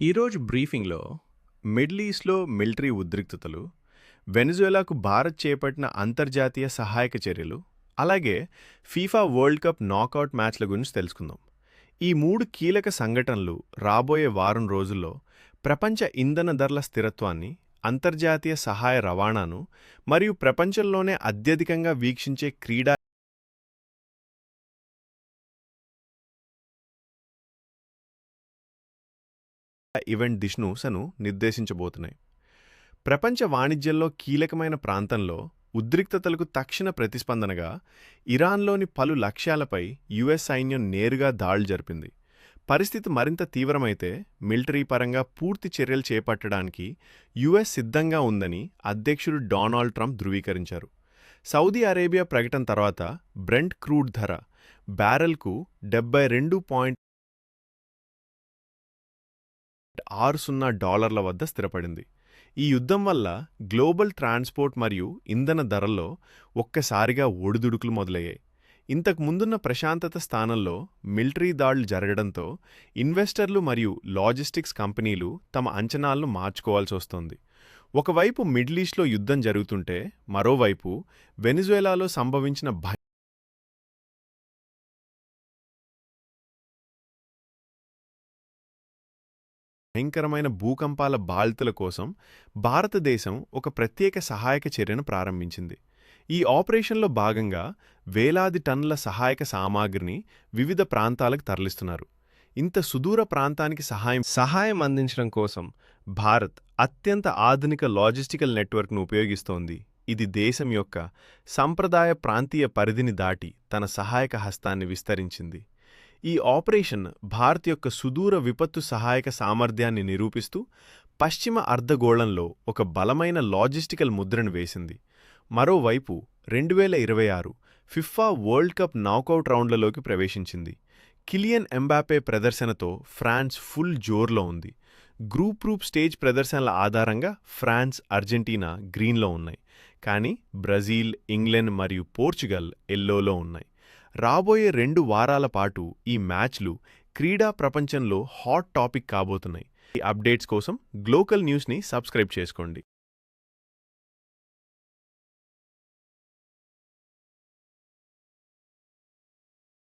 ఈరోజు బ్రీఫింగ్లో మిడిల్ ఈస్ట్లో మిలిటరీ ఉద్రిక్తతలు, వెనిజుయలాకు భారత్ చేపట్టిన అంతర్జాతీయ సహాయక చర్యలు, అలాగే ఫీఫా వరల్డ్ కప్ నాకౌట్ మ్యాచ్ల గురించి తెలుసుకుందాం. ఈ మూడు కీలక సంఘటనలు రాబోయే వారం రోజుల్లో ప్రపంచ ఇంధన ధరల స్థిరత్వాన్ని, అంతర్జాతీయ సహాయ రవాణాను మరియు ప్రపంచంలోనే అత్యధికంగా వీక్షించే క్రీడా ఈవెంట్ దిశను నిర్దేశించబోతున్నాయి. ప్రపంచ వాణిజ్యంలో కీలకమైన ప్రాంతంలో ఉద్రిక్తతలకు తక్షణ ప్రతిస్పందనగా ఇరాన్లోని పలు లక్ష్యాలపై యుఎస్ సైన్యం నేరుగా దాడులు జరిపింది. పరిస్థితి మరింత తీవ్రమైతే మిలిటరీ పరంగా పూర్తి చర్యలు చేపట్టడానికి యుఎస్ సిద్ధంగా ఉందని అధ్యక్షుడు డొనాల్డ్ ట్రంప్ ధృవీకరించారు. సౌదీ అరేబియా ప్రకటన తర్వాత బ్రెంట్ క్రూడ్ ధర బ్యారెల్కు $72.60 వద్ద స్థిరపడింది. ఈ యుద్ధం వల్ల గ్లోబల్ ట్రాన్స్పోర్ట్ మరియు ఇంధన ధరల్లో ఒక్కసారిగా ఒడిదుడుకులు మొదలయ్యాయి. ఇంతకు ముందున్న ప్రశాంతత స్థానంలో మిలిటరీ దాడులు జరగడంతో ఇన్వెస్టర్లు మరియు లాజిస్టిక్స్ కంపెనీలు తమ అంచనాలను మార్చుకోవాల్సి వస్తోంది. ఒకవైపు మిడిల్ ఈస్ట్లో యుద్ధం జరుగుతుంటే మరోవైపు వెనిజుయలాలో సంభవించిన భయంకరమైన భూకంపాల బాధితుల కోసం భారతదేశం ఒక ప్రత్యేక సహాయక చర్యను ప్రారంభించింది. ఈ ఆపరేషన్లో భాగంగా వేలాది టన్నుల సహాయక సామాగ్రిని వివిధ ప్రాంతాలకు తరలిస్తున్నారు. ఇంత సుదూర ప్రాంతానికి సహాయం అందించడం కోసం భారత్ అత్యంత ఆధునిక లాజిస్టికల్ నెట్వర్క్ను ఉపయోగిస్తోంది. ఇది దేశం యొక్క సంప్రదాయ ప్రాంతీయ పరిధిని దాటి తన సహాయక హస్తాన్ని విస్తరించింది. ఈ ఆపరేషన్ భారత్ యొక్క సుదూర విపత్తు సహాయక సామర్థ్యాన్ని నిరూపిస్తూ పశ్చిమ అర్ధగోళంలో ఒక బలమైన లాజిస్టికల్ ముద్రను వేసింది. మరోవైపు 2026 ఫిఫా వరల్డ్ కప్ నాకౌట్ రౌండ్లలోకి ప్రవేశించింది. కిలియన్ ఎంబాపే ప్రదర్శనతో ఫ్రాన్స్ ఫుల్ జోర్లో ఉంది. గ్రూప్ స్టేజ్ ప్రదర్శనల ఆధారంగా ఫ్రాన్స్, అర్జెంటీనా గ్రీన్లో ఉన్నాయి, కానీ బ్రెజిల్, ఇంగ్లాండ్ మరియు పోర్చుగల్ ఎల్లోలో ఉన్నాయి. రాబోయే 2 వారాల పాటు ఈ మ్యాచ్లు క్రీడా ప్రపంచంలో హాట్ టాపిక్ కాబోతున్నాయి. ఈ అప్డేట్స్ కోసం గ్లోకల్ న్యూస్ని సబ్స్క్రైబ్ చేసుకోండి.